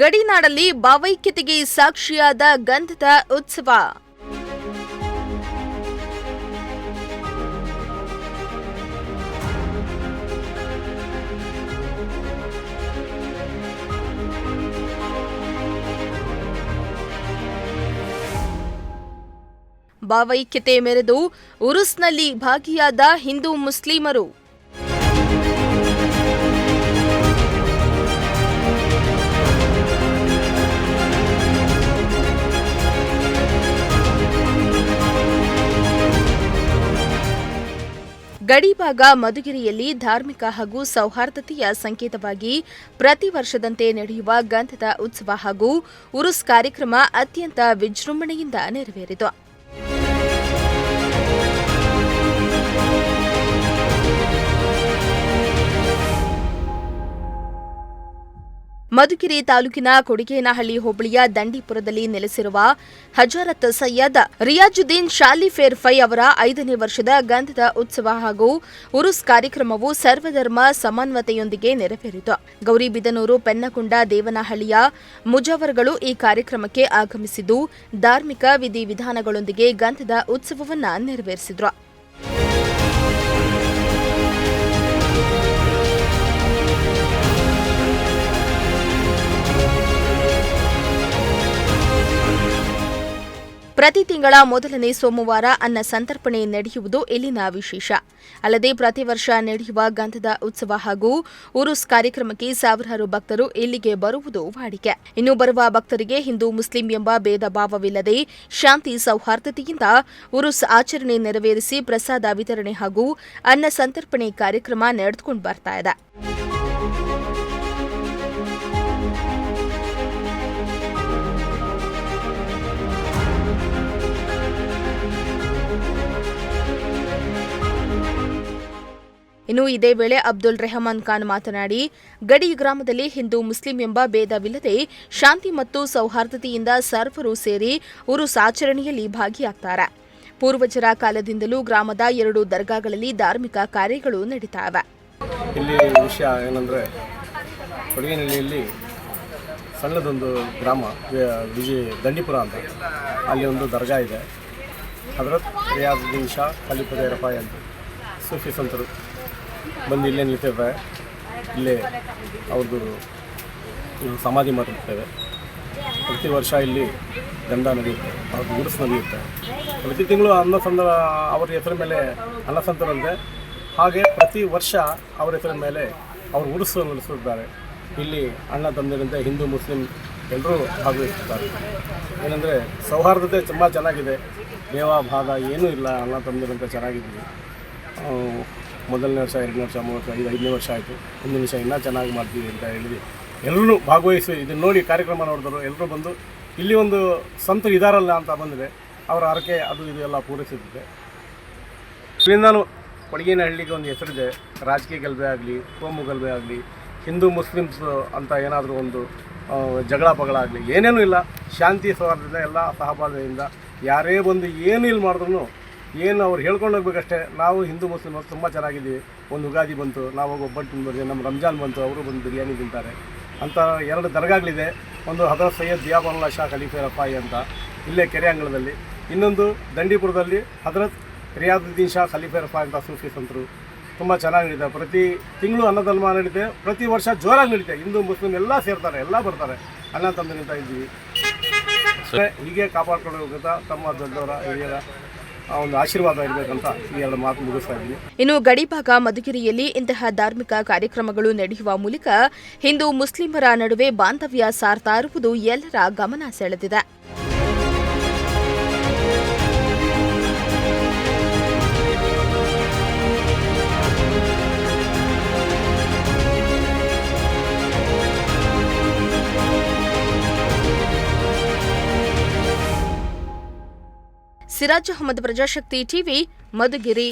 ಗಡಿನಾಡಲ್ಲಿ ಭಾವೈಕ್ಯತೆಗೆ ಸಾಕ್ಷಿಯಾದ ಗಂಧದ ಉತ್ಸವ. ಭಾವೈಕ್ಯತೆ ಮೆರೆದು ಉರುಸ್ನಲ್ಲಿ ಭಾಗಿಯಾದ ಹಿಂದೂ ಮುಸ್ಲಿಮರು. ಗಡಿಭಾಗ ಮಧುಗಿರಿಯಲ್ಲಿ ಧಾರ್ಮಿಕ ಹಾಗೂ ಸೌಹಾರ್ದತೆಯ ಸಂಕೇತವಾಗಿ ಪ್ರತಿ ವರ್ಷದಂತೆ ನಡೆಯುವ ಗಂಧದ ಉತ್ಸವ ಹಾಗೂ ಉರುಸ್ ಕಾರ್ಯಕ್ರಮ ಅತ್ಯಂತ ವಿಜೃಂಭಣೆಯಿಂದ ನೆರವೇರಿತು. ಮಧುಗಿರಿ ತಾಲೂಕಿನ ಕೊಡಿಗೇನಹಳ್ಳಿ ಹೋಬಳಿಯ ದಂಡಿಪುರದಲ್ಲಿ ನೆಲೆಸಿರುವ ಹಜರತ್ ಸೈಯದ್ ರಿಯಾಜುದ್ದೀನ್ ಶಾಲಿಫೇರ್ ಫೈ ಅವರ 5ನೇ ವರ್ಷದ ಗಂಧದ ಉತ್ಸವ ಹಾಗೂ ಉರುಸ್ ಕಾರ್ಯಕ್ರಮವು ಸರ್ವಧರ್ಮ ಸಮನ್ವತೆಯೊಂದಿಗೆ ನೆರವೇರಿತು. ಗೌರಿಬಿದನೂರು, ಪೆನ್ನಕೊಂಡ, ದೇವನಹಳ್ಳಿಯ ಮುಜಾವರ್ಗಳು ಈ ಕಾರ್ಯಕ್ರಮಕ್ಕೆ ಆಗಮಿಸಿದ್ದು ಧಾರ್ಮಿಕ ವಿಧಿವಿಧಾನಗಳೊಂದಿಗೆ ಗಂಧದ ಉತ್ಸವವನ್ನು ನೆರವೇರಿಸಿದರು. ಪ್ರತಿ ತಿಂಗಳ ಮೊದಲನೇ ಸೋಮವಾರ ಅನ್ನ ಸಂತರ್ಪಣೆ ನಡೆಯುವುದು ಇಲ್ಲಿನ ವಿಶೇಷ. ಅಲ್ಲದೆ ಪ್ರತಿ ವರ್ಷ ನಡೆಯುವ ಗಂಧದ ಉತ್ಸವ ಹಾಗೂ ಉರುಸ್ ಕಾರ್ಯಕ್ರಮಕ್ಕೆ ಸಾವಿರಾರು ಭಕ್ತರು ಇಲ್ಲಿಗೆ ಬರುವುದು ವಾಡಿಕೆ. ಇನ್ನು ಬರುವ ಭಕ್ತರಿಗೆ ಹಿಂದೂ ಮುಸ್ಲಿಂ ಎಂಬ ಭೇದ ಭಾವವಿಲ್ಲದೆ ಶಾಂತಿ ಸೌಹಾರ್ದತೆಯಿಂದ ಉರುಸ್ ಆಚರಣೆ ನೆರವೇರಿಸಿ ಪ್ರಸಾದ ವಿತರಣೆ ಹಾಗೂ ಅನ್ನ ಸಂತರ್ಪಣೆ ಕಾರ್ಯಕ್ರಮ ನಡೆದುಕೊಂಡು ಬರ್ತಾ ಇದೆ. ಇನ್ನು ಇದೇ ವೇಳೆ ಅಬ್ದುಲ್ ರೆಹಮಾನ್ ಖಾನ್ ಮಾತನಾಡಿ, ಗಡಿ ಗ್ರಾಮದಲ್ಲಿ ಹಿಂದೂ ಮುಸ್ಲಿಂ ಎಂಬ ಭೇದವಿಲ್ಲದೆ ಶಾಂತಿ ಮತ್ತು ಸೌಹಾರ್ದತೆಯಿಂದ ಸರ್ವರು ಸೇರಿ ಉರುಸ್ ಆಚರಣೆಯಲ್ಲಿ ಭಾಗಿಯಾಗ್ತಾರೆ. ಪೂರ್ವಜರ ಕಾಲದಿಂದಲೂ ಗ್ರಾಮದ 2 ದರ್ಗಾಗಳಲ್ಲಿ ಧಾರ್ಮಿಕ ಕಾರ್ಯಗಳು ನಡೀತಾವೆ. ಇಲ್ಲಿ ವಿಷಯ ಏನಂದರೆ, ಕೊಡಿಗೇನಹಳ್ಳಿಯಲ್ಲಿ ಸಣ್ಣದೊಂದು ಗ್ರಾಮ ದಂಡಿಪುರ ಅಂತ, ಅಲ್ಲಿ ಒಂದು ದರ್ಗಾ ಇದೆ. ಹಜರತ್ ರಿಯಾಜುದ್ದೀನ್ ಶಾ ಖಲೀಫೇರ್ ಫೈ ಅಂತ ಸೂಫಿ ಸಂತರು ಬಂದು ಇಲ್ಲೇ ನಿಲ್ತಿರ್ತಾರೆ. ಇಲ್ಲೇ ಅವ್ರದ್ದು ಸಮಾಧಿ ಮಾಡಿರ್ತೇವೆ. ಪ್ರತಿ ವರ್ಷ ಇಲ್ಲಿ ಗಂಧ ನಡೆಯುತ್ತೆ, ಅವ್ರದ್ದು ಉರುಸ್ ನಡೆಯುತ್ತೆ. ಪ್ರತಿ ತಿಂಗಳು ಅವ್ರ ಹೆಸರ ಮೇಲೆ ಅನ್ನಸಂತರಂತೆ. ಹಾಗೆ ಪ್ರತಿ ವರ್ಷ ಅವ್ರ ಹೆಸರ ಮೇಲೆ ಅವರು ಉರುಸು ನಡೆಸುತ್ತಾರೆ. ಇಲ್ಲಿ ಅಣ್ಣ ತಮ್ಮಂದಿರಂತೆ ಹಿಂದೂ ಮುಸ್ಲಿಂ ಎಲ್ಲರೂ ಭಾಗವಹಿಸುತ್ತಾರೆ. ಏನಂದರೆ ಸೌಹಾರ್ದತೆ ತುಂಬ ಚೆನ್ನಾಗಿದೆ, ದೇವಾಭಾದ ಏನೂ ಇಲ್ಲ, ಅಣ್ಣ ತಮ್ಮಂದಿರಂತೆ ಚೆನ್ನಾಗಿದ್ದೀವಿ. ಮೊದಲನೇ ವರ್ಷ, 2ನೇ ವರ್ಷ, 3ನೇ ವರ್ಷ, 5ನೇ ವರ್ಷ ಆಯಿತು. ಮುಂದಿನ ವರ್ಷ ಇನ್ನೂ ಚೆನ್ನಾಗಿ ಮಾಡ್ತೀವಿ ಅಂತ ಹೇಳಿದ್ವಿ. ಎಲ್ಲರೂ ಭಾಗವಹಿಸಿ ಇದನ್ನು ನೋಡಿ ಕಾರ್ಯಕ್ರಮ ನೋಡಿದ್ರು. ಎಲ್ಲರೂ ಬಂದು ಇಲ್ಲಿ ಒಂದು ಸಂತರು ಇದಾರಲ್ಲ ಅಂತ ಬಂದರೆ ಅವರ ಹರಕೆ ಅದು ಇದು ಎಲ್ಲ ಪೂರೈಸುತ್ತಿದೆ. ಇದರಿಂದನೂ ಕೊಡಿಗೇನಹಳ್ಳಿಗೆ ಒಂದು ಹೆಸರಿದೆ. ರಾಜಕೀಯ ಗಲಭೆ ಆಗಲಿ, ಕೋಮು ಗಲಭೆ ಆಗಲಿ, ಹಿಂದೂ ಮುಸ್ಲಿಮ್ಸ್ ಅಂತ ಏನಾದರೂ ಒಂದು ಜಗಳ ಪಗಳ ಆಗಲಿ ಏನೇನೂ ಇಲ್ಲ. ಶಾಂತಿ ಸೌಹಾರ್ದದಿಂದ ಎಲ್ಲ ಸಹಬಾಳ್ವೆಯಿಂದ ಯಾರೇ ಬಂದು ಏನು ಇಲ್ಲಿ ಮಾಡಿದ್ರು ಏನು ಅವ್ರು ಹೇಳ್ಕೊಂಡು ಹೋಗ್ಬೇಕಷ್ಟೇ. ನಾವು ಹಿಂದೂ ಮುಸ್ಲಿಮ್ ತುಂಬ ಚೆನ್ನಾಗಿದ್ದೀವಿ. ಒಂದು ಯುಗಾದಿ ಬಂತು, ನಾವು ಒಬ್ಬಟ್ಟು ತಿಂದ್ಬರ್ತೀವಿ. ನಮ್ಮ ರಂಜಾನ್ ಬಂತು, ಅವರು ಬಂದು ಬಿರಿಯಾನಿ ತಿಂತಾರೆ ಅಂತ 2 ದರ್ಗಾಗಳಿದೆ. ಒಂದು ಹಜರತ್ ಸೈಯದ್ ದಿಯಾಬುಲ್ಲಾ ಶಾ ಖಲೀಫೇರ್ ಫೈ ಅಂತ ಇಲ್ಲೇ ಕೆರೆ ಅಂಗಳದಲ್ಲಿ, ಇನ್ನೊಂದು ದಂಡಿಪುರದಲ್ಲಿ ಹಜರತ್ ರಿಯಾಜುದ್ದೀನ್ ಶಾ ಖಲೀಫೇರ್ ಫೈ ಅಂತ ಸೂಫಿ ಸಂತರು. ತುಂಬ ಚೆನ್ನಾಗಿ ನಡೀತಾರೆ. ಪ್ರತಿ ತಿಂಗಳು ಅನ್ನಧರ್ಮ ನಡೀತೆ. ಪ್ರತಿ ವರ್ಷ ಜೋರಾಗಿ ನಡೀತೆ. ಹಿಂದೂ ಮುಸ್ಲಿಮ್ ಎಲ್ಲ ಸೇರ್ತಾರೆ, ಎಲ್ಲ ಬರ್ತಾರೆ. ಅಣ್ಣ ತಮ್ಮಂತ ಇದ್ದೀವಿ. ಹೀಗೆ ಕಾಪಾಡ್ಕೊಂಡು ಹೋಗುತ್ತಾ ತಮ್ಮ ದೊಡ್ಡವರ ಹಿರಿಯರ ಒಂದು ಆಶೀರ್ವಾದ ಇರಬೇಕಂತ ಈ 2 ಮಾತು ಮುಗಿಸ್ತಾ ಇದ್ದೀನಿ. ಇನ್ನು ಗಡಿಭಾಗ ಮಧುಗಿರಿಯಲ್ಲಿ ಇಂತಹ ಧಾರ್ಮಿಕ ಕಾರ್ಯಕ್ರಮಗಳು ನಡೆಯುವ ಮೂಲಕ ಹಿಂದೂ ಮುಸ್ಲಿಮರ ನಡುವೆ ಬಾಂಧವ್ಯ ಸಾರ್ತಾ ಇರುವುದು ಎಲ್ಲರ ಗಮನ ಸೆಳೆದಿದೆ. ಸಿರಾಜ್ ಅಹಮದ್, ಪ್ರಜಾಶಕ್ತಿ ಟಿವಿ, ಮಧುಗಿರಿ.